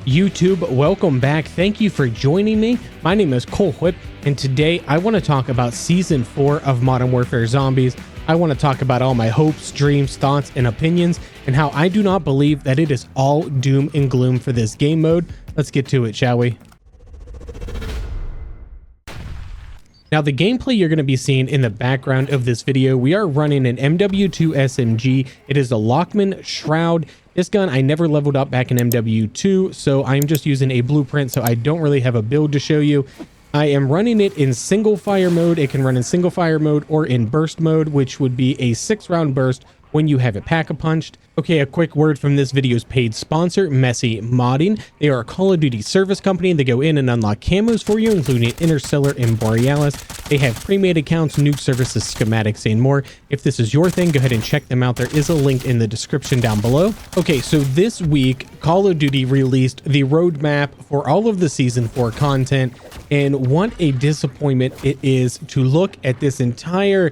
YouTube, welcome back. Thank you for joining me. My name is Cole Whip, and today I want to talk about Season 4 of Modern Warfare Zombies. I want to talk about all my hopes, dreams, thoughts, and opinions, and how I do not believe that it is all doom and gloom for this game mode. Let's get to it, shall we? Now, the gameplay you're going to be seeing in the background of this video, we are running an MW2 SMG. It is a Lockman Shroud. This gun I never leveled up back in MW2, so I'm just using a blueprint, so I don't really have a build to show you. I am running it in single fire mode. It can run in single fire mode or in burst mode, which would be a 6-round burst when you have it pack-a-punched. Okay, a quick word from this video's paid sponsor, Messy Modding. They are a Call of Duty service company. They go in and unlock camos for you, including Interstellar and Borealis. They have pre-made accounts, nuke services, schematics, and more. If this is your thing, go ahead and check them out. There is a link in the description down below. Okay, so this week, Call of Duty released the roadmap for all of the Season 4 content, and what a disappointment it is to look at this entire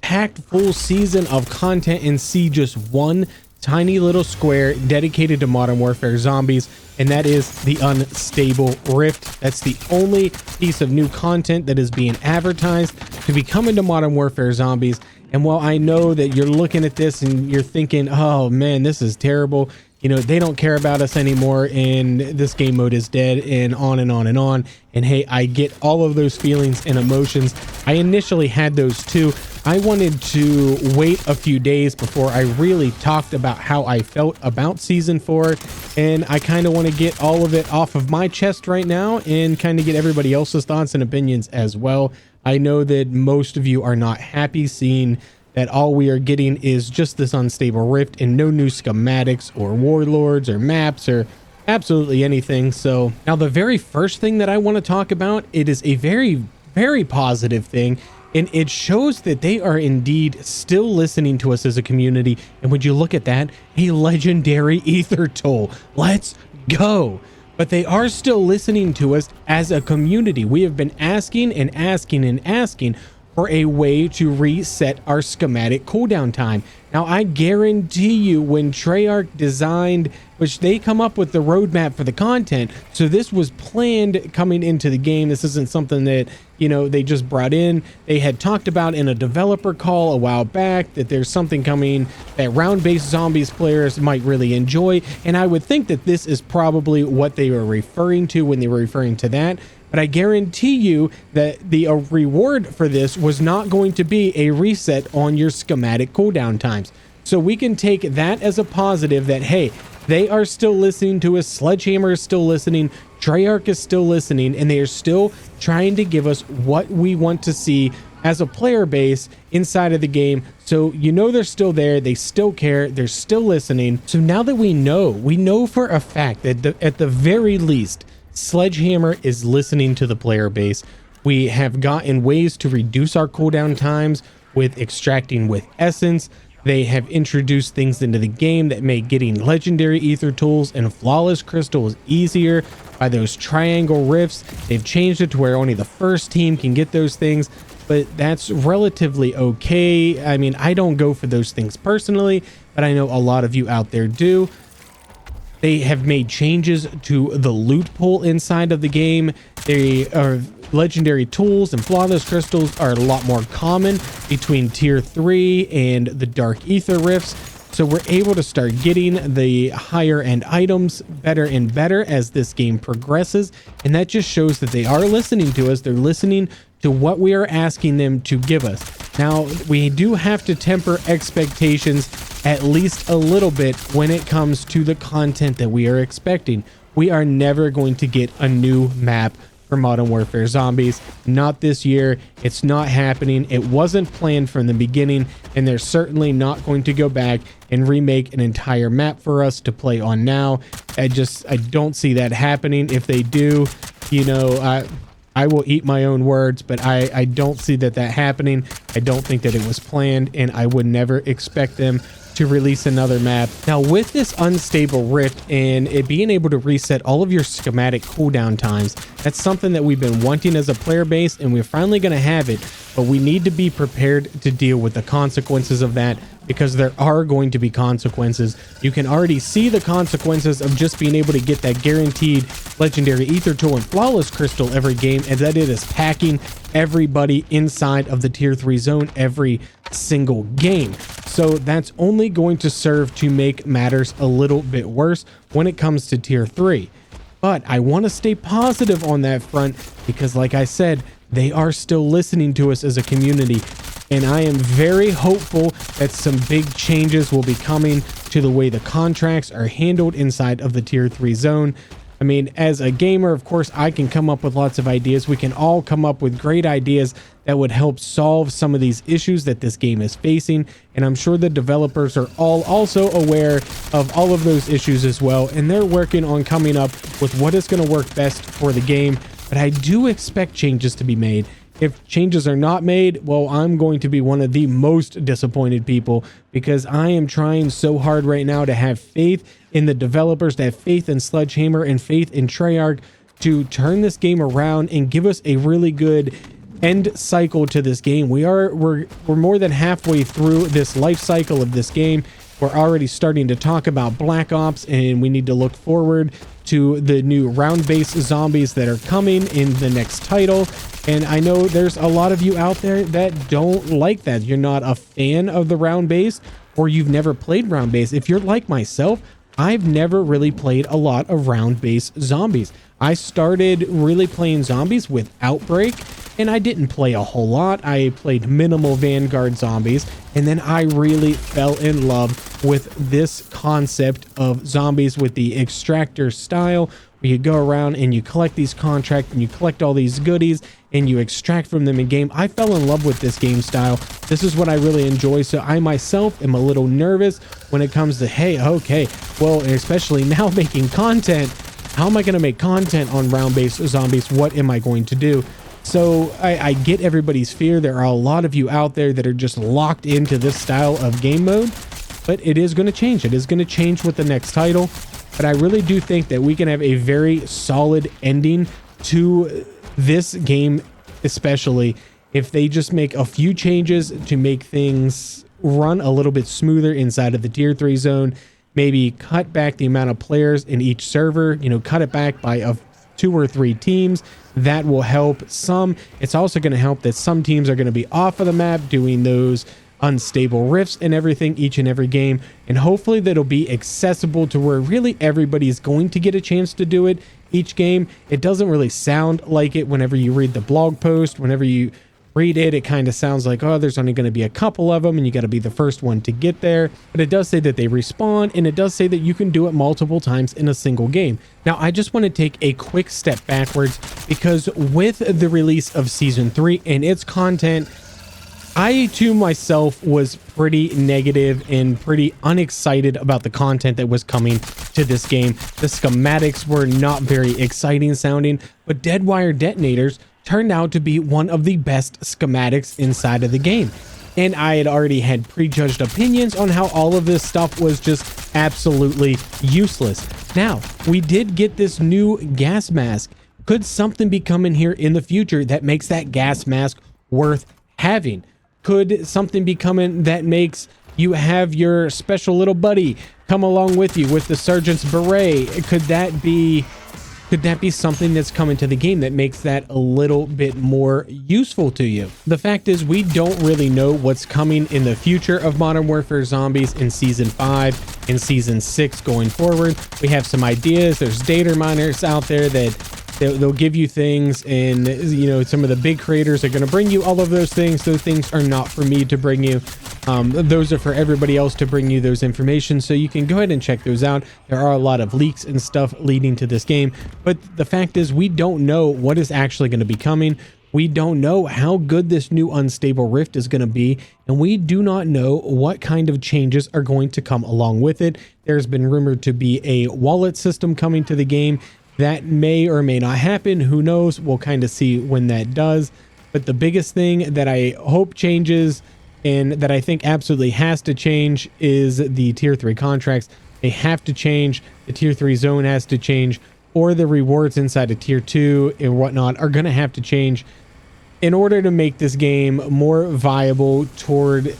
packed full season of content and see just one tiny little square dedicated to Modern Warfare Zombies, and that is the Unstable Rift. That's the only piece of new content that is being advertised to be coming to Modern Warfare Zombies. And while I know that you're looking at this and you're thinking, oh man, this is terrible, you know, they don't care about us anymore and this game mode is dead, and on and on and on. And hey, I get all of those feelings and emotions. I initially had those too. I wanted to wait a few days before I really talked about how I felt about Season 4, and I kind of want to get all of it off of my chest right now and kind of get everybody else's thoughts and opinions as well. I know that most of you are not happy seeing that all we are getting is just this Unstable Rift and no new schematics or warlords or maps or absolutely anything. So now the very first thing that I want to talk about, it is a very positive thing, and it shows that they are indeed still listening to us as a community. And would you look at that, a legendary ether toll. Let's go. But they are still listening to us as a community. We have been asking and asking and asking for a way to reset our schematic cooldown time. Now, I guarantee you when Treyarch designed, which they come up with the roadmap for the content, so this was planned coming into the game. This isn't something that, you know, they just brought in. They had talked about in a developer call a while back that there's something coming that round-based zombies players might really enjoy, and I would think that this is probably what they were referring to when they were referring to that. But I guarantee you that the reward for this was not going to be a reset on your schematic cooldown times. So we can take that as a positive that, hey, they are still listening to us. Sledgehammer is still listening. Treyarch is still listening, and they are still trying to give us what we want to see as a player base inside of the game. So you know they're still there. They still care. They're still listening. So now that we know for a fact that at the very least, Sledgehammer is listening to the player base. We have gotten ways to reduce our cooldown times with extracting with essence. They have introduced things into the game that make getting legendary ether tools and flawless crystals easier by those triangle rifts. They've changed it to where only the first team can get those things, but that's relatively okay. I mean, I don't go for those things personally, but I know a lot of you out there do. They have made changes to the loot pool inside of the game. They are legendary tools and flawless crystals are a lot more common between tier 3 and the dark ether rifts. So we're able to start getting the higher end items better and better as this game progresses. And that just shows that they are listening to us. They're listening to what we are asking them to give us. Now, we do have to temper expectations at least a little bit when it comes to the content that we are expecting. We are never going to get a new map for Modern Warfare Zombies. Not this year. It's not happening. It wasn't planned from the beginning, and they're certainly not going to go back and remake an entire map for us to play on now. I don't see that happening. If they do, you know, I will eat my own words, but I don't see that happening. I don't think that it was planned, and I would never expect them to release another map. Now, with this Unstable Rift and it being able to reset all of your schematic cooldown times, that's something that we've been wanting as a player base, and we're finally going to have it, but we need to be prepared to deal with the consequences of that because there are going to be consequences. You can already see the consequences of just being able to get that guaranteed legendary ether tool and flawless crystal every game, and that it is packing everybody inside of the tier 3 zone every single game. So that's only going to serve to make matters a little bit worse when it comes to tier 3. But I want to stay positive on that front because, like I said, they are still listening to us as a community. And I am very hopeful that some big changes will be coming to the way the contracts are handled inside of the tier 3 zone. I mean, as a gamer, of course, I can come up with lots of ideas. We can all come up with great ideas that would help solve some of these issues that this game is facing. And I'm sure the developers are all also aware of all of those issues as well. And they're working on coming up with what is going to work best for the game. But I do expect changes to be made. If changes are not made, well, I'm going to be one of the most disappointed people because I am trying so hard right now to have faith in the developers, to have faith in Sledgehammer and faith in Treyarch to turn this game around and give us a really good end cycle to this game. We're more than halfway through this life cycle of this game. We're already starting to talk about Black Ops, and we need to look forward to the new round-based zombies that are coming in the next title. And I know there's a lot of you out there that don't like that. You're not a fan of the round-based, or you've never played round-based. If you're like myself, I've never really played a lot of round-based zombies. I started really playing zombies with Outbreak, and I didn't play a whole lot. I played minimal Vanguard zombies, and then I really fell in love with this concept of zombies with the extractor style, where you go around and you collect these contracts and you collect all these goodies and you extract from them in game. I fell in love with this game style. This is what I really enjoy. So I myself am a little nervous when it comes to, hey, okay, well, especially now making content. How am I going to make content on round-based zombies? What am I going to do? So I get everybody's fear. There are a lot of you out there that are just locked into this style of game mode, but it is going to change. It is going to change with the next title. But I really do think that we can have a very solid ending to this game, especially if they just make a few changes to make things run a little bit smoother inside of the tier 3 zone. Maybe cut back the amount of players in each server, you know, cut it back by 2 or 3 teams. That will help some. It's also going to help that some teams are going to be off of the map doing those unstable rifts and everything each and every game, and hopefully that'll be accessible to where really everybody is going to get a chance to do it each game. It doesn't really sound like it whenever you read the blog post. Whenever you read it, it kind of sounds like, oh, there's only going to be a couple of them and you got to be the first one to get there. But it does say that they respawn, and it does say that you can do it multiple times in a single game. Now, I just want to take a quick step backwards because with the release of Season 3 and its content, I too myself was pretty negative and pretty unexcited about the content that was coming to this game. The schematics were not very exciting sounding, but Deadwire detonators turned out to be one of the best schematics inside of the game. And I had already had prejudged opinions on how all of this stuff was just absolutely useless. Now, we did get this new gas mask. Could something be coming here in the future that makes that gas mask worth having? Could something be coming that makes you have your special little buddy come along with you with the sergeant's beret? Could that be something that's coming to the game that makes that a little bit more useful to you? The fact is, we don't really know what's coming in the future of Modern Warfare Zombies in Season 5 and Season 6 going forward. We have some ideas. There's data miners out there that they'll give you things, and you know, some of the big creators are going to bring you all of those things. Those things are not for me to bring you. Those are for everybody else to bring you those information, so you can go ahead and check those out. There are a lot of leaks and stuff leading to this game, but the fact is, we don't know what is actually going to be coming. We don't know how good this new unstable rift is going to be, and we do not know what kind of changes are going to come along with it. There's been rumored to be a wallet system coming to the game. That may or may not happen. Who knows? We'll kind of see when that does. But the biggest thing that I hope changes, and that I think absolutely has to change, is the tier 3 contracts. They have to change. The tier 3 zone has to change, or the rewards inside of tier 2 and whatnot are going to have to change in order to make this game more viable toward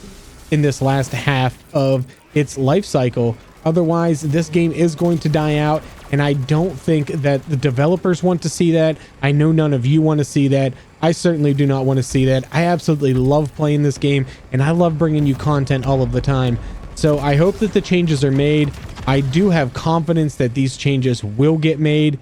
in this last half of its life cycle. Otherwise, this game is going to die out, and I don't think that the developers want to see that. I know none of you want to see that. I certainly do not want to see that. I absolutely love playing this game, and I love bringing you content all of the time. So I hope that the changes are made. I do have confidence that these changes will get made.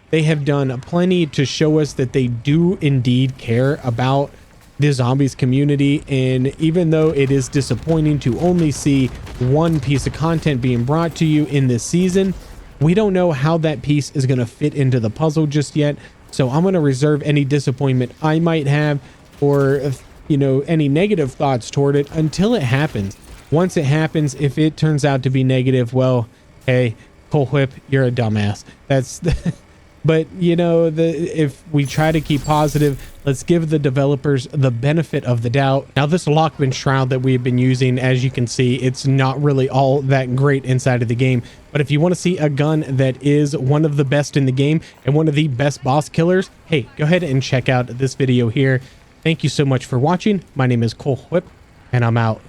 They have done plenty to show us that they do indeed care about the zombies community, and even though it is disappointing to only see one piece of content being brought to you in this season, we don't know how that piece is going to fit into the puzzle just yet. So I'm going to reserve any disappointment I might have, or any negative thoughts toward it, until it happens. Once it happens, if it turns out to be negative, well, hey, Cole Whip, you're a dumbass. That's but if we try to keep positive, let's give the developers the benefit of the doubt. Now, this Lockman shroud that we've been using, as you can see, it's not really all that great inside of the game. But if you want to see a gun that is one of the best in the game and one of the best boss killers, hey, go ahead and check out this video here. Thank you so much for watching. My name is Cole Whip, and I'm out.